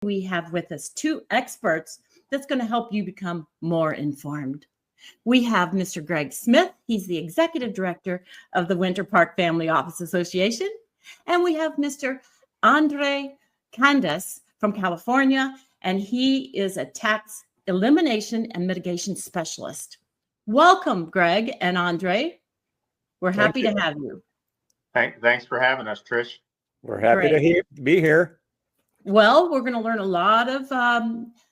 we have with us two experts that's going to help you become more informed. We have Mr. Greg Smith. He's the executive director of the Winter Park Family Office Association. And we have Mr. Andre Candas from California, and he is a tax elimination and mitigation specialist. Welcome, Greg and Andre. We're happy to have you. Thanks for having us, Trish. We're happy to be here. Well, we're going to learn a lot of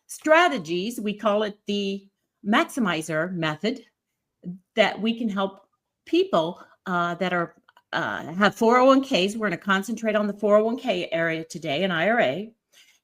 strategies. We call it the maximizer method, that we can help people that are have 401ks. We're going to concentrate on the 401k area today, an IRA,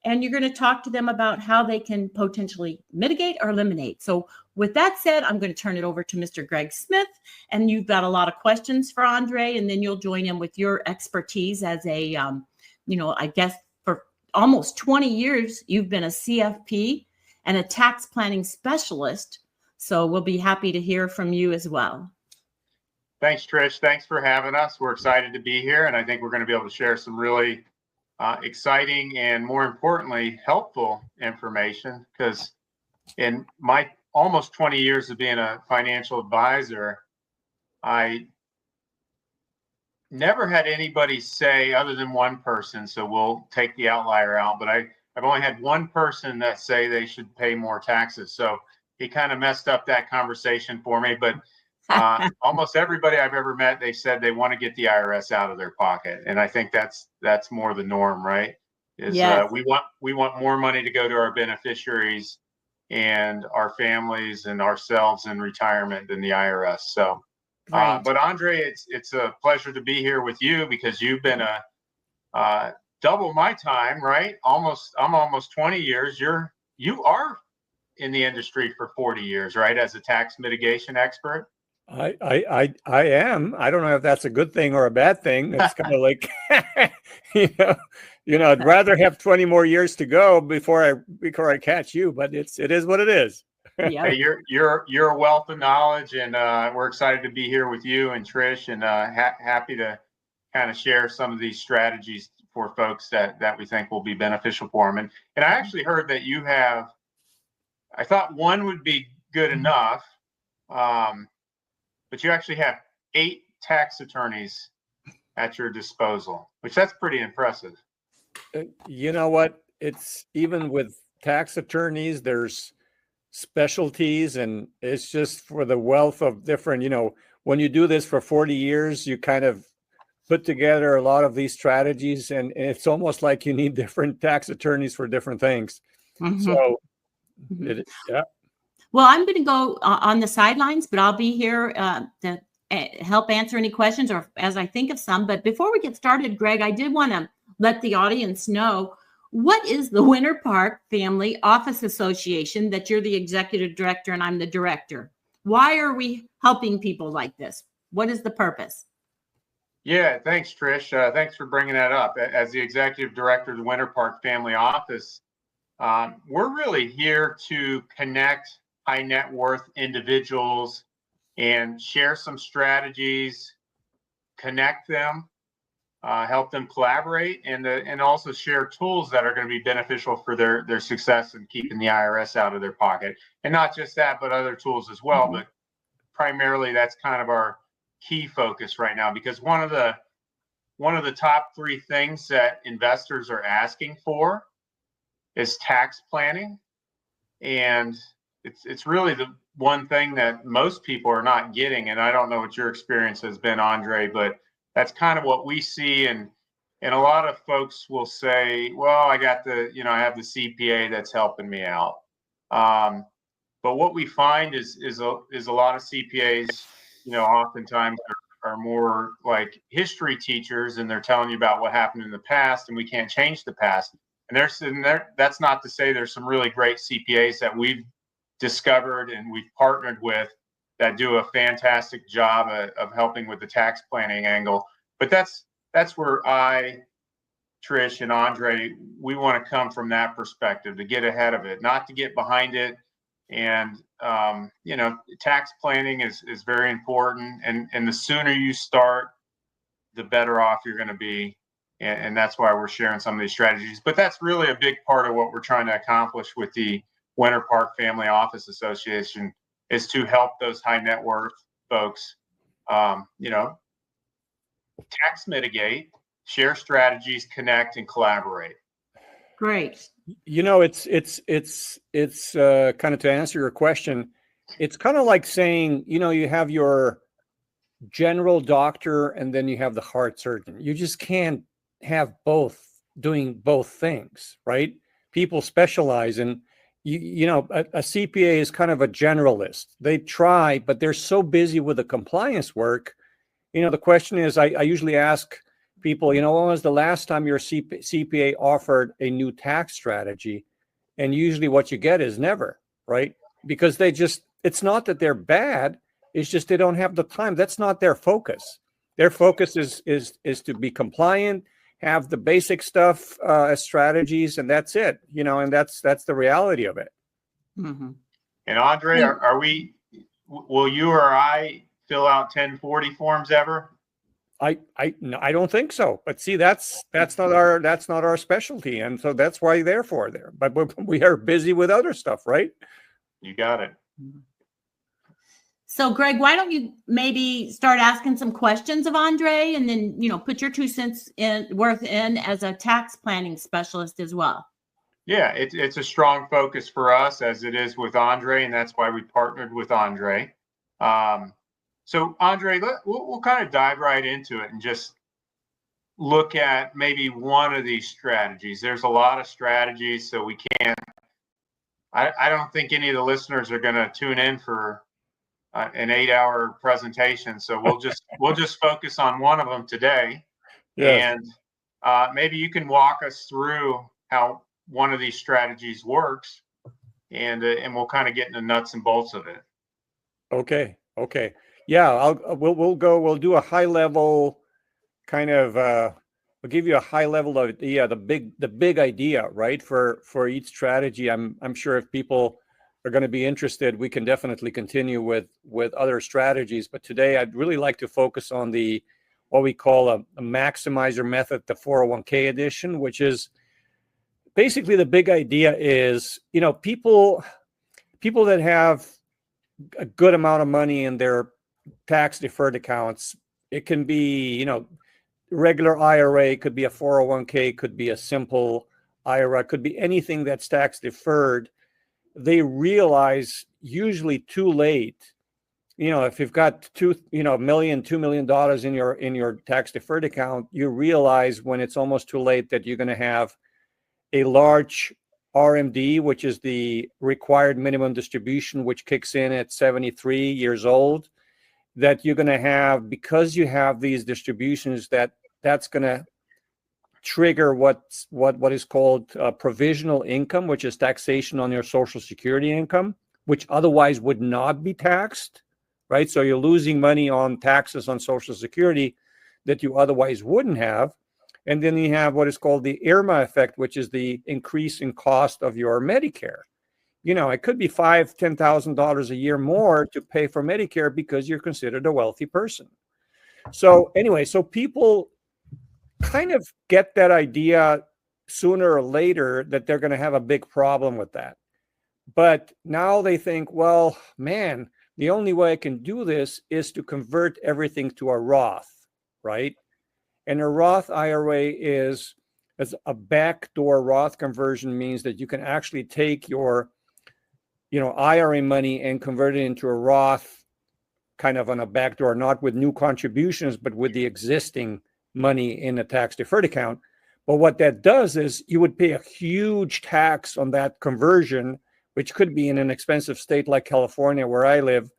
and you're going to talk to them about how they can potentially mitigate or eliminate. So with that said, I'm going to turn it over to Mr. Greg Smith, and you've got a lot of questions for Andre, and then you'll join in with your expertise as a, I guess for almost 20 years, you've been a CFP and a tax planning specialist. So we'll be happy to hear from you as well. Thanks, Trish. Thanks for having us. We're excited to be here, and I think we're going to be able to share some really exciting and, more importantly, helpful information, because in my almost 20 years of being a financial advisor, I never had anybody say, other than one person, so we'll take the outlier out, but I've only had one person that say they should pay more taxes. So he kind of messed up that conversation for me, but almost everybody I've ever met, they said they want to get the IRS out of their pocket. And I think that's more the norm, right? Yes. We want more money to go to our beneficiaries and our families and ourselves in retirement than the IRS. So, Right. but Andre, it's a pleasure to be here with you, because you've been double my time, right? I'm almost 20 years. You are in the industry for 40 years, right? As a tax mitigation expert. I am. I don't know if that's a good thing or a bad thing. It's kind of like, I'd rather have 20 more years to go before I catch you, but it is what it is. Yeah. Hey, you're a wealth of knowledge, and we're excited to be here with you and Trish, and happy to kind of share some of these strategies for folks that we think will be beneficial for them. And I actually heard that you have, I thought one would be good enough, but you actually have 8 tax attorneys at your disposal, which that's pretty impressive. You know what? It's even with tax attorneys, there's specialties, and it's just for the wealth of different, when you do this for 40 years, you kind of put together a lot of these strategies, and it's almost like you need different tax attorneys for different things. Mm-hmm. So, yeah. Well, I'm going to go on the sidelines, but I'll be here to help answer any questions or as I think of some. But before we get started, Greg, I did want to let the audience know, what is the Winter Park Family Office Association that you're the executive director and I'm the director? Why are we helping people like this? What is the purpose? Yeah, thanks, Trish. Thanks for bringing that up. As the executive director of the Winter Park Family Office, we're really here to connect high net worth individuals and share some strategies, connect them, help them collaborate, and also share tools that are going to be beneficial for their success in keeping the IRS out of their pocket. And not just that, but other tools as well. Mm-hmm. But primarily, that's kind of our key focus right now, because one of the top 3 things that investors are asking for is tax planning. And it's really the one thing that most people are not getting. And I don't know what your experience has been, Andre, but that's kind of what we see. And a lot of folks will say, well, I got I have the CPA that's helping me out. But what we find is a lot of CPAs, oftentimes are more like history teachers, and they're telling you about what happened in the past, and we can't change the past. And that's not to say there's some really great CPAs that we've discovered and we've partnered with that do a fantastic job of helping with the tax planning angle. But that's where I, Trish, and Andre, we want to come from that perspective, to get ahead of it, not to get behind it. And tax planning is very important, and the sooner you start, the better off you're going to be. and that's why we're sharing some of these strategies. But that's really a big part of what we're trying to accomplish with the Winter Park Family Office Association, is to help those high net worth folks, tax mitigate, share strategies, connect, and collaborate. Great. It's kind of, to answer your question, it's kind of like saying, you have your general doctor and then you have the heart surgeon. You just can't have both doing both things, right? People specialize in, a CPA is kind of a generalist. They try, but they're so busy with the compliance work. The question is, I usually ask people, when was the last time your CPA offered a new tax strategy? And usually what you get is never, right? Because it's not that they're bad. It's just they don't have the time. That's not their focus. Their focus is to be compliant, have the basic stuff as strategies, and that's it. And that's the reality of it. Mm-hmm. And Andre, will you or I fill out 1040 forms ever? I don't think so. But see, that's not our specialty, and so that's why therefore there. But we are busy with other stuff, right? You got it. So, Greg, why don't you maybe start asking some questions of Andre, and then put your 2 cents worth in as a tax planning specialist as well. Yeah, it's a strong focus for us, as it is with Andre, and that's why we partnered with Andre. So, Andre, we'll kind of dive right into it and just look at maybe one of these strategies. There's a lot of strategies, so we can't. I don't think any of the listeners are going to tune in for an 8-hour presentation, so we'll just focus on one of them today. Yes. And maybe you can walk us through how one of these strategies works, and we'll kind of get into the nuts and bolts of it. Okay. Yeah, we'll do a high level kind of. We'll give you a high level of the big idea, right? For each strategy. I'm sure if people are going to be interested, we can definitely continue with other strategies. But today, I'd really like to focus on what we call a maximizer method, the 401k edition, which is basically the big idea is, people that have a good amount of money in their tax deferred accounts. It can be, regular IRA, could be a 401k, could be a simple IRA, could be anything that's tax deferred. They realize usually too late, if you've got $2 million in your tax deferred account, you realize when it's almost too late that you're going to have a large RMD, which is the required minimum distribution, which kicks in at 73 years old, that you're going to have, because you have these distributions, that's going to trigger what is called provisional income, which is taxation on your Social Security income, which otherwise would not be taxed, right? So you're losing money on taxes on Social Security that you otherwise wouldn't have. And then you have what is called the IRMA effect, which is the increase in cost of your Medicare. It could be $5,000, $10,000 a year more to pay for Medicare because you're considered a wealthy person. So anyway, so people kind of get that idea sooner or later that they're going to have a big problem with that. But now they think, well, man, the only way I can do this is to convert everything to a Roth, right? And a Roth IRA is as a backdoor Roth conversion, means that you can actually take your, IRA money and convert it into a Roth kind of on a backdoor, not with new contributions, but with the existing money in a tax deferred account. But what that does is you would pay a huge tax on that conversion, which could be in an expensive state like California, where I live,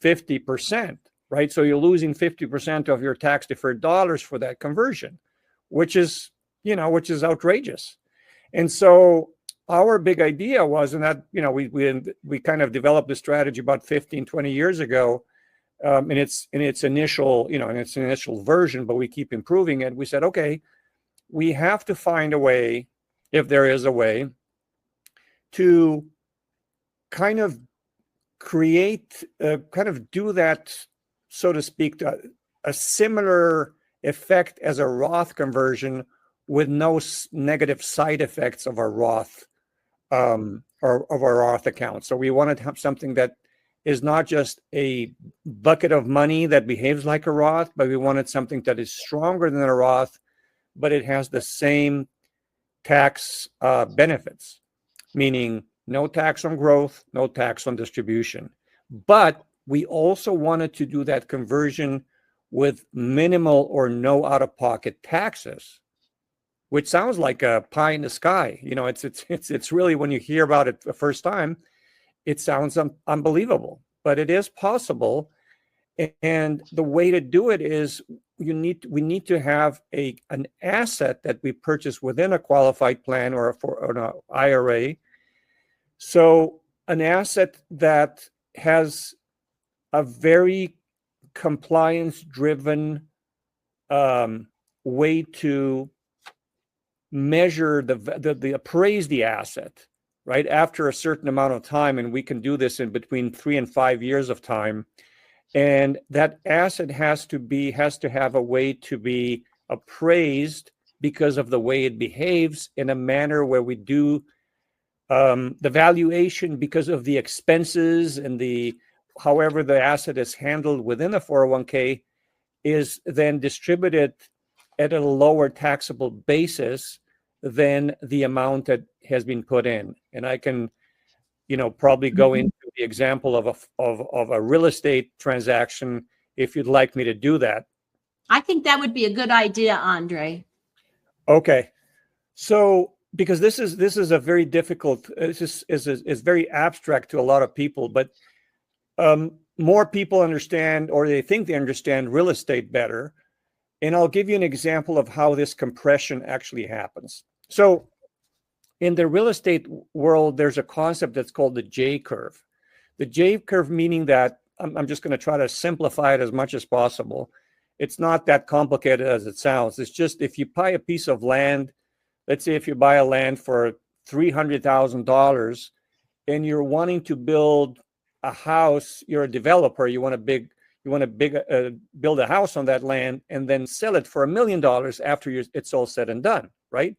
50%, right? So you're losing 50% of your tax deferred dollars for that conversion, which is outrageous. And so our big idea was, and that, we kind of developed this strategy about 15, 20 years ago, in its initial version, but we keep improving it. We said, okay, we have to find a way, if there is a way, to kind of create, do that, so to speak, a similar effect as a Roth conversion with no negative side effects of our Roth or of our Roth account. So we wanted to have something that is not just a bucket of money that behaves like a Roth, but we wanted something that is stronger than a Roth, but it has the same tax benefits, meaning no tax on growth, no tax on distribution. But we also wanted to do that conversion with minimal or no out-of-pocket taxes, which sounds like a pie in the sky. You know, it's really, when you hear about it the first time, it sounds unbelievable, but it is possible. And the way to do it is we need to have an asset that we purchase within a qualified plan or an IRA. So an asset that has a very compliance-driven way to measure the appraise the asset, right, after a certain amount of time, and we can do this in between 3 and 5 years of time. And that asset has to have a way to be appraised because of the way it behaves, in a manner where we do the valuation because of the expenses and however the asset is handled within a 401k is then distributed at a lower taxable basis than the amount that has been put in. And I can, probably go into the example of a real estate transaction if you'd like me to do that. I think that would be a good idea, Andre. Okay. So, because this is a very difficult, is very abstract to a lot of people, but more people understand, or they think they understand, real estate better. And I'll give you an example of how this compression actually happens. So in the real estate world, there's a concept that's called the J curve. The J curve meaning that, I'm just going to try to simplify it as much as possible. It's not that complicated as it sounds. It's just, if you buy a piece of land, let's say if you buy a land for $300,000 and you're wanting to build a house, you're a developer, you want to build a house on that land and then sell it for $1 million after it's all said and done, right?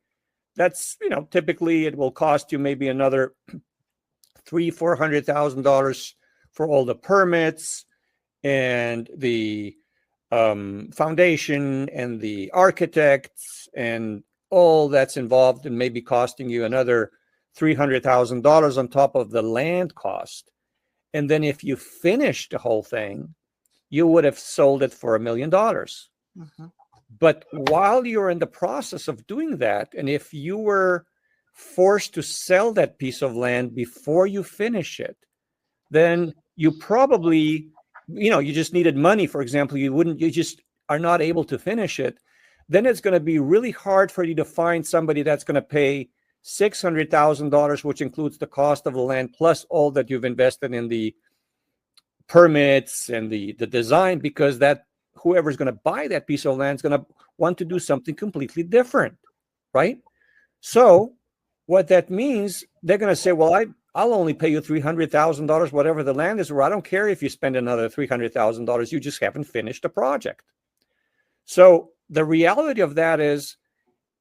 That's, typically it will cost you maybe another $300,000-$400,000 for all the permits and the foundation and the architects and all that's involved, and maybe costing you another $300,000 on top of the land cost. And then if you finish the whole thing, you would have sold it for $1 million. Mm-hmm. But while you're in the process of doing that, and if you were forced to sell that piece of land before you finish it, then you probably, you just needed money. For example, you just are not able to finish it. Then it's going to be really hard for you to find somebody that's going to pay $600,000, which includes the cost of the land plus all that you've invested in the permits and the design, because that whoever's going to buy that piece of land is going to want to do something completely different, right? So what that means, they're going to say, well, I'll only pay you $300,000, whatever the land is, or I don't care if you spend another $300,000, you just haven't finished the project. So the reality of that is,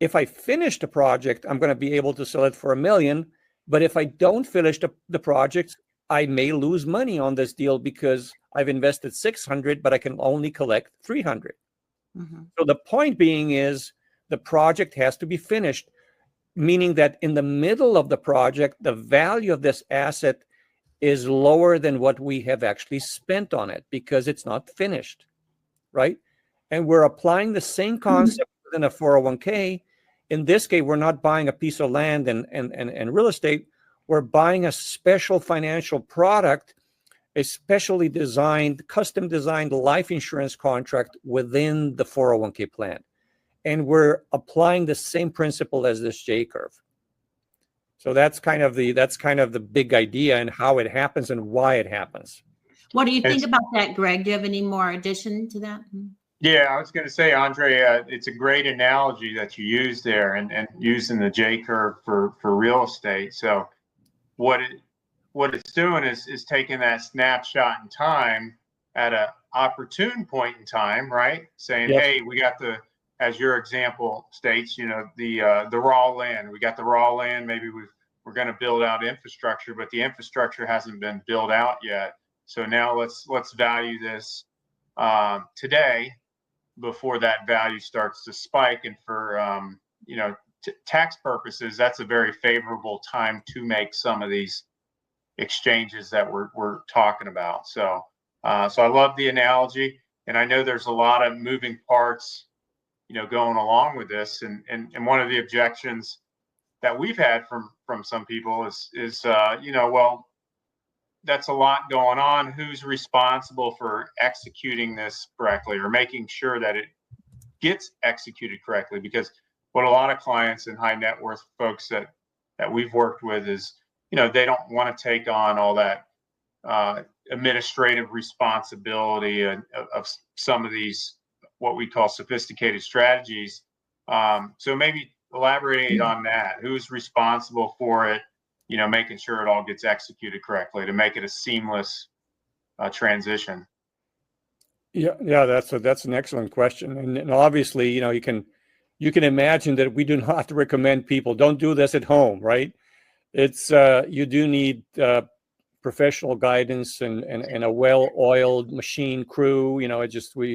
if I finish the project, I'm going to be able to sell it for $1 million. But if I don't finish the project, I may lose money on this deal because I've invested $600, but I can only collect $300. Mm-hmm. So the point being is, the project has to be finished, meaning that in the middle of the project, the value of this asset is lower than what we have actually spent on it because it's not finished, right? And we're applying the same concept within a 401k. In this case, we're not buying a piece of land and real estate. We're buying a special financial product, a specially designed, custom designed life insurance contract within the 401k plan. And we're applying the same principle as this J curve. So that's kind of the big idea and how it happens and why it happens. What do you think about that, Greg? Do you have any more addition to that? Yeah, I was going to say, Andre, it's a great analogy that you use there, and using the J curve for real estate. So what it's doing is taking that snapshot in time at an opportune point in time, right? Saying, yep, hey, we got the as your example states, the raw land. We got the raw land. Maybe we're going to build out infrastructure, but the infrastructure hasn't been built out yet. So now let's value this today before that value starts to spike. And for tax purposes, that's a very favorable time to make some of these exchanges that we're talking about. So I love the analogy, and I know there's a lot of moving parts, going along with this. And one of the objections that we've had from some people is well, that's a lot going on. Who's responsible for executing this correctly or making sure that it gets executed correctly? Because what a lot of clients and high net worth folks that we've worked with is, they don't want to take on all that administrative responsibility of some of these, what we call sophisticated strategies. So maybe elaborating on that. Who's responsible for it? Making sure it all gets executed correctly to make it a seamless transition. Yeah, that's an excellent question, and obviously, you can imagine that we do not recommend people don't do this at home, right? It's you do need professional guidance and a well-oiled machine crew. We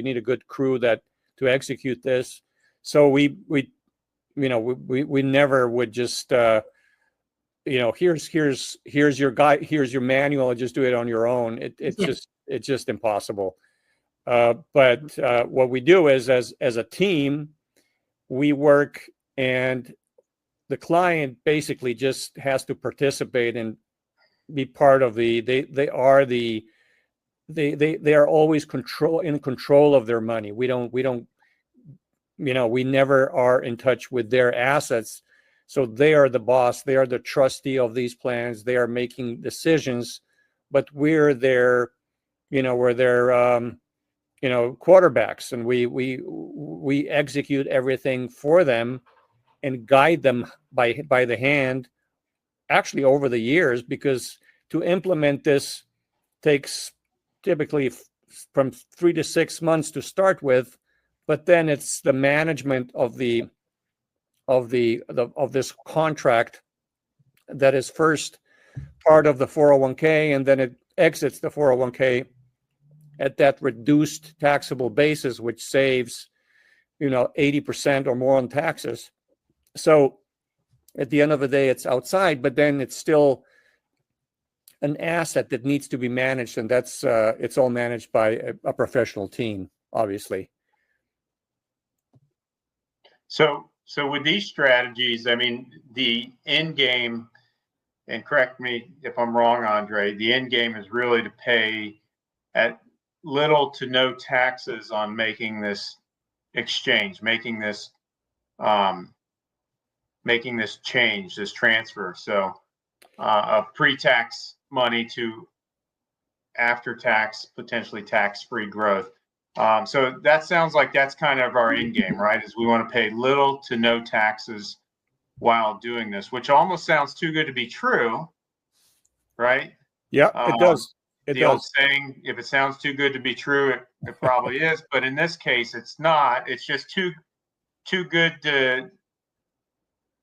need a good crew to execute this. So we never would just here's your guide, here's your manual, and just do it on your own. It's just impossible. But what we do is, as a team, we work, and the client basically just has to participate and be part of they are always in control of their money. We never are in touch with their assets. So they are the boss, they are the trustee of these plans, they are making decisions, but we're their quarterbacks, and we execute everything for them and guide them by the hand, actually over the years, because to implement this takes typically from 3 to 6 months to start with, but then it's the management of this contract that is first part of the 401k, and then it exits the 401k at that reduced taxable basis, which saves 80% or more on taxes. So at the end of the day, it's outside, but then it's still an asset that needs to be managed, and that's it's all managed by a professional team, obviously. So with these strategies, I mean, the end game, and correct me if I'm wrong, Andre, the end game is really to pay at little to no taxes on making this exchange, making this change, this transfer. So of pre-tax money to after-tax, potentially tax-free growth. So that sounds like that's kind of our end game, right? Is we want to pay little to no taxes while doing this, which almost sounds too good to be true, right? Yeah, it does. The old saying, if it sounds too good to be true, it probably is. But in this case, it's not. It's just too good to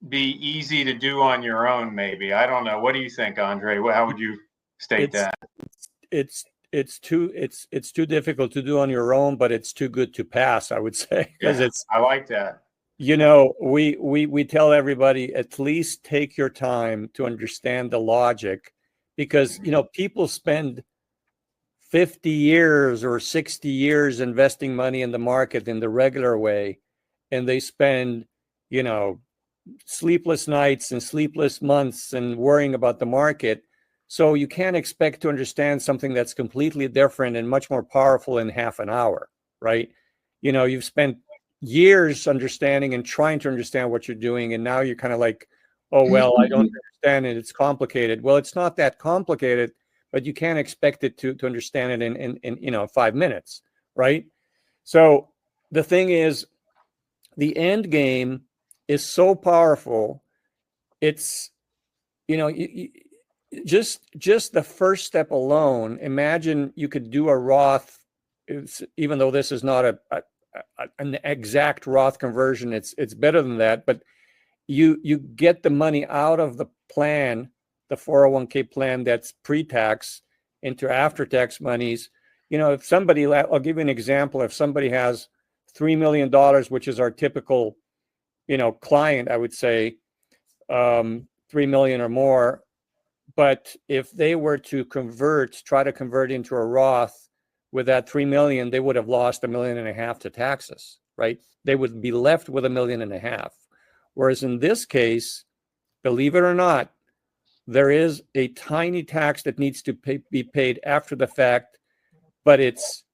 be easy to do on your own, maybe. I don't know. What do you think, Andre? How would you state that? It's too difficult to do on your own, but it's too good to pass, I would say. I like that. We tell everybody, at least take your time to understand the logic, because people spend 50 years or 60 years investing money in the market in the regular way, and they spend sleepless nights and sleepless months and worrying about the market. So you can't expect to understand something that's completely different and much more powerful in half an hour, right? You've spent years understanding and trying to understand what you're doing, and now you're kind of like, oh, well, I don't understand it, it's complicated. Well, it's not that complicated, but you can't expect it to understand it in 5 minutes, right? So the thing is, the end game is so powerful. It's just the first step alone. Imagine you could do a Roth, even though this is not an exact Roth conversion. It's better than that, but you get the money out of the plan, the 401k plan that's pre-tax into after-tax monies. If somebody, I'll give you an example. If somebody has $3 million, which is our typical, client, I would say, 3 million or more. But if they were to try to convert into a Roth with that 3 million, they would have lost $1.5 million to taxes, right? They would be left with $1.5 million. Whereas in this case, believe it or not, there is a tiny tax that needs to be paid after the fact, but it's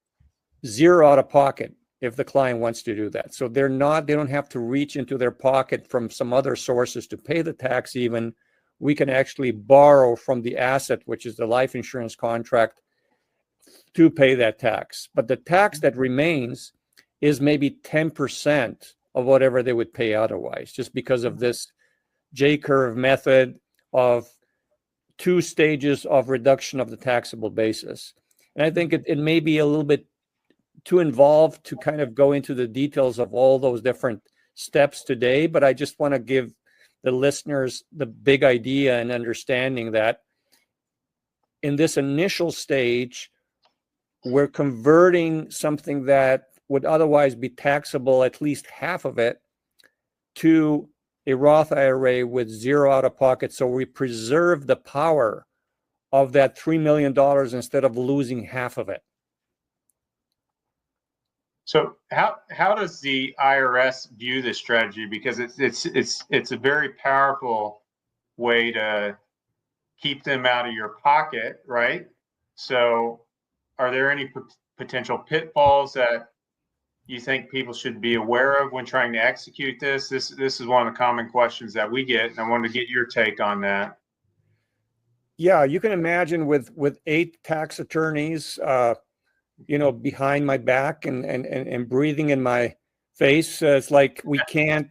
zero out of pocket if the client wants to do that. So they don't have to reach into their pocket from some other sources to pay the tax even. We can actually borrow from the asset, which is the life insurance contract, to pay that tax. But the tax that remains is maybe 10% of whatever they would pay otherwise, just because of this J-curve method of 2 stages of reduction of the taxable basis. And I think it may be a little bit too involved to kind of go into the details of all those different steps today, but I just want to give the listeners the big idea and understanding that in this initial stage, we're converting something that would otherwise be taxable, at least half of it, to a Roth IRA with zero out of pocket. So we preserve the power of that $3 million instead of losing half of it. So how does the IRS view this strategy? Because it's a very powerful way to keep them out of your pocket, right? So are there any potential pitfalls that you think people should be aware of when trying to execute this? This is one of the common questions that we get, and I wanted to get your take on that. Yeah, you can imagine with 8 tax attorneys, behind my back and breathing in my face, it's like we can't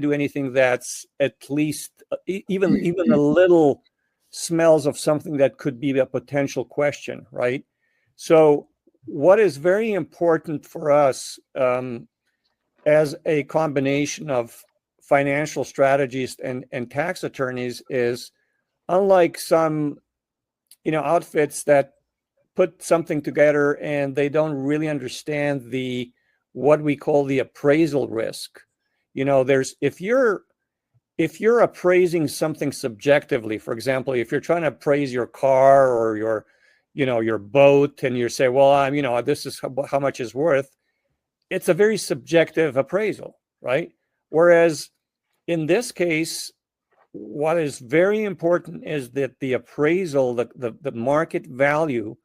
do anything that's at least even a little smells of something that could be a potential question, right? So what is very important for us as a combination of financial strategists and tax attorneys is, unlike some outfits that put something together and they don't really understand what we call the appraisal risk. If you're appraising something subjectively, for example, if you're trying to appraise your car or your boat, and you say, well, this is how much it's worth, it's a very subjective appraisal, right? Whereas in this case, what is very important is that the appraisal, the market value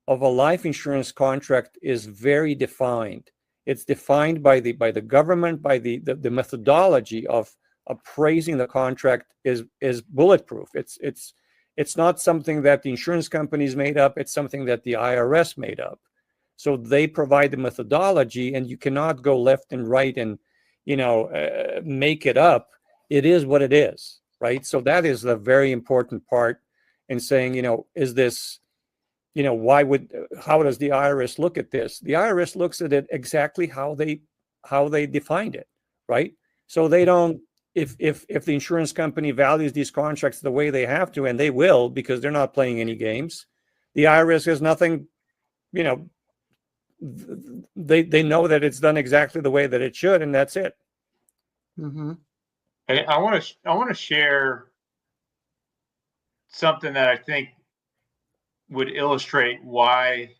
of a life insurance contract is very defined. It's defined by the government, by the methodology of appraising the contract is bulletproof. It's not something that the insurance companies made up. It's something that the IRS made up. So they provide the methodology, and you cannot go left and right and make it up. It is what it is, right? So that is the very important part in saying, is this, how does the IRS look at this? The IRS looks at it exactly how they defined it, right? So they don't, if the insurance company values these contracts the way they have to, and they will, because they're not playing any games, the IRS has nothing, they know that it's done exactly the way that it should, and that's it. Mm-hmm. And I want to share something that I think would illustrate why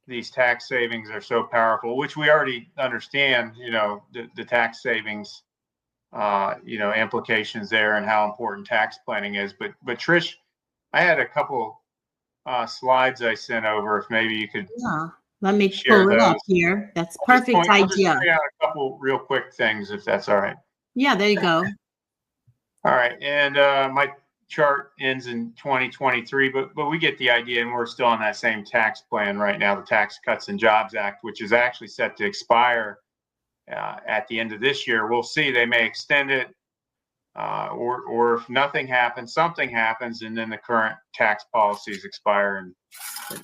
these tax savings are so powerful, which we already understand, the tax savings, implications there and how important tax planning is. But Trish, I had a couple slides I sent over. If maybe you could let me share pull it those up here. That's perfect I'll just idea. point out a couple real quick things, if that's all right. Yeah, there you go. All right, and my chart ends in 2023, but we get the idea, and we're still on that same tax plan right now, the Tax Cuts and Jobs Act, which is actually set to expire at the end of this year. We'll see. They may extend it, or if nothing happens, something happens, and then the current tax policies expire,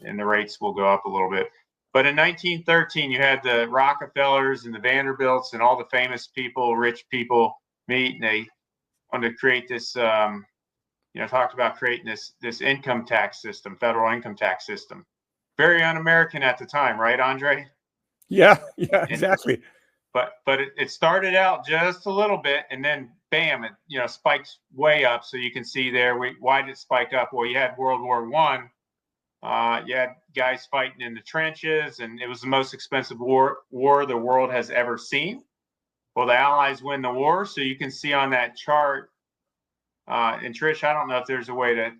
and the rates will go up a little bit. But in 1913, you had the Rockefellers and the Vanderbilts and all the famous people, rich people meet, and they wanted to create this, talked about creating this income tax system, federal income tax system. Very un-American at the time, right, Andre? Yeah, exactly. But it started out just a little bit, and then bam, it spikes way up. So you can see there. Why did it spike up? Well, you had World War I. You had guys fighting in the trenches, and it was the most expensive war the world has ever seen. Well, the Allies win the war, so you can see on that chart. And Trish, I don't know if there's a way to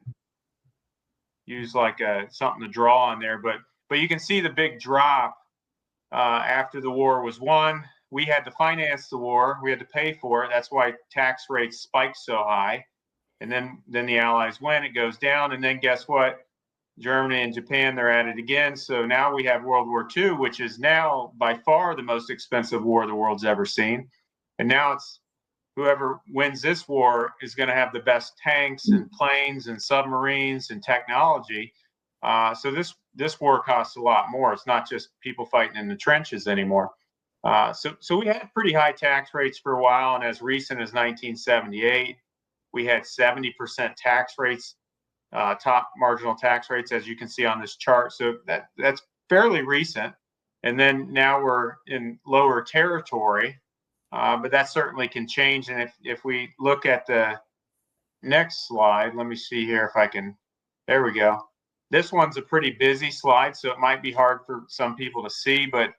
use like something to draw on there, but you can see the big drop after the war was won. We had to finance the war. We had to pay for it. That's why tax rates spiked so high. And then the Allies win, it goes down. And then guess what? Germany and Japan, they're at it again. So now we have World War II, which is now by far the most expensive war the world's ever seen. And now it's whoever wins this war is going to have the best tanks and planes and submarines and technology. So this war costs a lot more. It's not just people fighting in the trenches anymore. So we had pretty high tax rates for a while, and as recent as 1978, we had 70% tax rates, top marginal tax rates, as you can see on this chart. So that's fairly recent. And then now we're in lower territory, but that certainly can change. And if we look at the next slide, let me see here if I can. There we go. This one's a pretty busy slide, so it might be hard for some people to see, but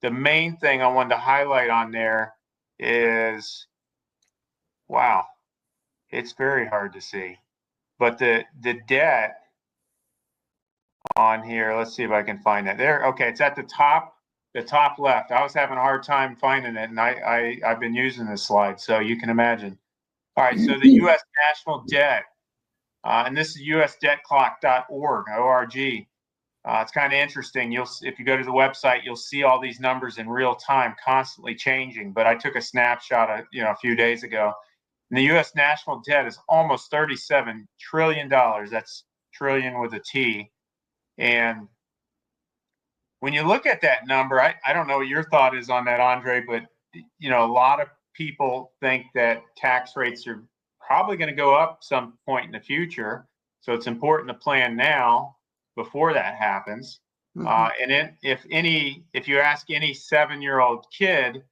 the main thing I wanted to highlight on there is, wow, it's very hard to see. But the debt on here, let's see if I can find that. There, okay, it's at the top left. I was having a hard time finding it, and I've been using this slide, so you can imagine. All right, so the U.S. national debt, and this is usdebtclock.org, O-R-G. It's kind of interesting. If you go to the website, you'll see all these numbers in real time, constantly changing. But I took a snapshot a few days ago. And the U.S. national debt is almost $37 trillion. That's trillion with a T. And when you look at that number, I don't know what your thought is on that, Andre, but a lot of people think that tax rates are probably going to go up some point in the future. So it's important to plan now before that happens. And if you ask any 7-year-old kid,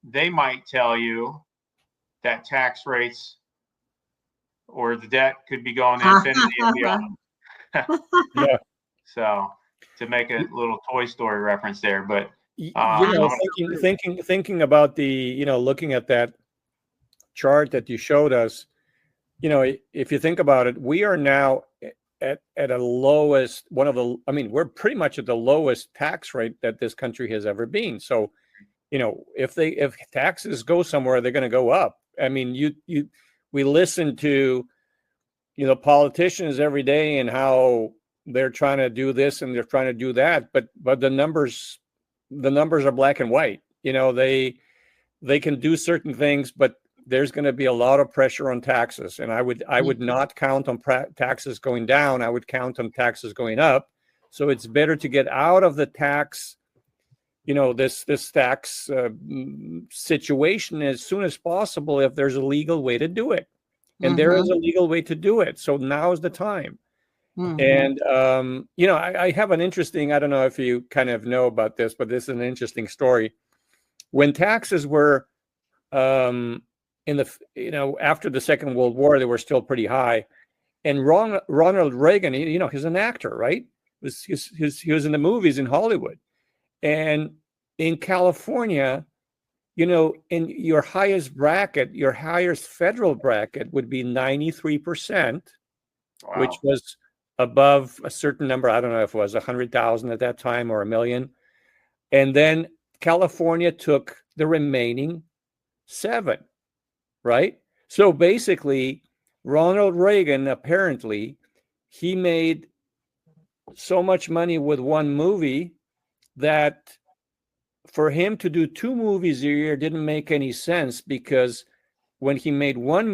they might tell you that tax rates or the debt could be going to infinity and beyond. Yeah. So to make a little Toy Story reference there, but thinking about the looking at that chart that you showed us, if you think about it, we are now at a lowest we're pretty much at the lowest tax rate that this country has ever been. So if taxes go somewhere, they're going to go up. I mean, we listen to politicians every day and how they're trying to do this and they're trying to do that, but the numbers are black and white. They can do certain things, but there's going to be a lot of pressure on taxes, and I would not count on taxes going down. I would count on taxes going up. So it's better to get out of the tax, this tax situation as soon as possible if there's a legal way to do it, and there is a legal way to do it. So now is the time. And I have an interesting. I don't know if you kind of know about this, but this is an interesting story. When taxes were after the Second World War, they were still pretty high. And Ronald Reagan, he's an actor, right? He was in the movies in Hollywood. And in California, in your highest bracket, your highest federal bracket would be 93%, wow, which was above a certain number. I don't know if it was 100,000 at that time or 1 million. And then California took the remaining 7. Right? So basically, Ronald Reagan, apparently, he made so much money with one movie that for him to do 2 movies a year didn't make any sense, because when he made one